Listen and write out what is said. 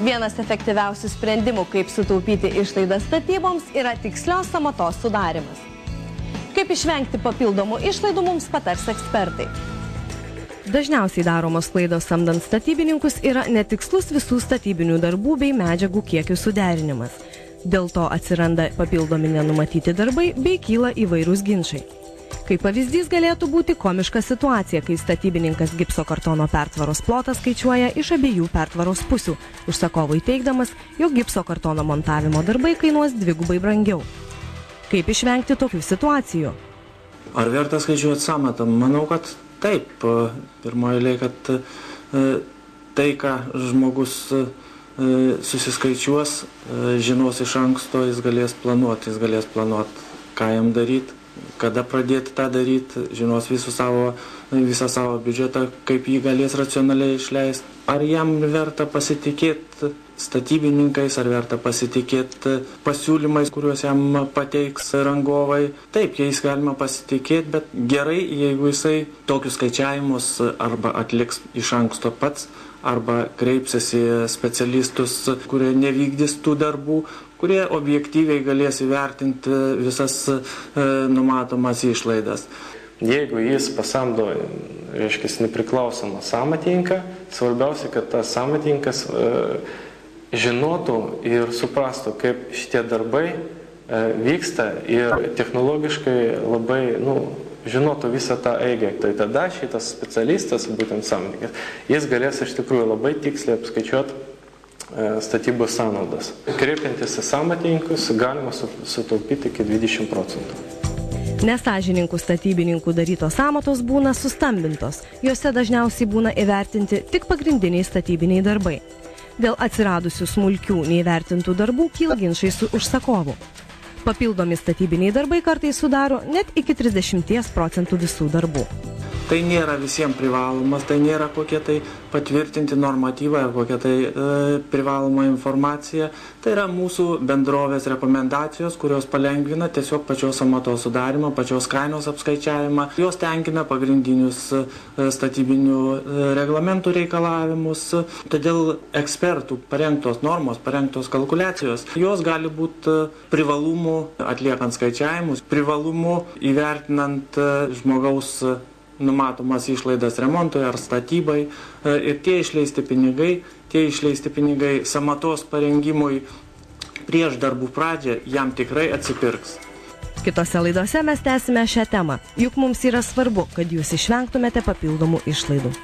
Vienas efektyviausių sprendimų, kaip sutaupyti išlaidas statyboms, yra tikslios sąmatos sudarimas. Kaip išvengti papildomų išlaidų, mums patars ekspertai. Dažniausiai daromos klaidos samdant statybininkus yra netikslus visų statybinių darbų bei medžiagų kiekių suderinimas. Dėl to atsiranda papildomi nenumatyti darbai bei kyla įvairūs ginčai. Kaip pavyzdys galėtų būti komiška situacija, kai statybininkas gipso kartono pertvaros plotą skaičiuoja iš abiejų pertvaros pusių, užsakovui teigdamas, jog gipso kartono montavimo darbai kainuos dvigubai brangiau. Kaip išvengti tokių situacijų? Ar verta skaičiuoti sąmatą? Manau, kad taip. Pirmoje eilėje, kad tai, ką žmogus susiskaičiuos, žinos iš anksto, jis galės planuoti, ką jam daryti, kada pradėti tą daryti, žinos visą savo biudžetą, kaip jį galės racionaliai išleisti. Ar jam verta pasitikėti statybininkais, ar verta pasitikėti pasiūlymais, kuriuos jam pateiks rangovai. Taip, jais galima pasitikėti, bet gerai, jeigu jisai tokius skaičiavimus arba atliks iš anksto pats, arba kreipsis į specialistus, kurie nevykdys tų darbų, kurie objektyviai galės įvertinti visas numatomas išlaidas. Jeigu jis pasamdo, reiškia, nepriklausomą sąmatininką, svarbiausia, kad tas sąmatininkas žinotų ir suprastų, kaip šitie darbai vyksta ir technologiškai labai, žinotų visą tą eigą. Tai tada šitas specialistas, būtent sąmatininkas, jis galės iš tikrųjų labai tiksliai apskaičiuoti statybos sąnaudas. Kreipiantis į sąmatininkus galima sutaupyti iki 20%. Nesąžininkų statybininkų darytos sąmatos būna sustambintos. Jose dažniausiai būna įvertinti tik pagrindiniai statybiniai darbai. Dėl atsiradusių smulkių neįvertintų darbų kyla ginčai su užsakovu. Papildomi statybiniai darbai kartais sudaro net iki 30% visų darbų. Tai nėra visiems privalomas, tai nėra kokie tai patvirtinti normatyvai ar kokia tai privaloma informacija. Tai yra mūsų bendrovės rekomendacijos, kurios palengvina tiesiog pačios sąmatos sudarimą, pačios kainos apskaičiavimą. Jos tenkina pagrindinius statybinių reglamentų reikalavimus. Todėl ekspertų parengtos normos, parengtos kalkuliacijos, jos gali būti privalumų atliekant skaičiavimus, privalumų įvertinant žmogaus numatomas išlaidas remontui ar statybai, ir tie išleisti pinigai sąmatos parengimui prieš darbų pradžią jam tikrai atsipirks. Kitose laidose mes tęsime šią temą, juk mums yra svarbu, kad jūs išvengtumėte papildomų išlaidų.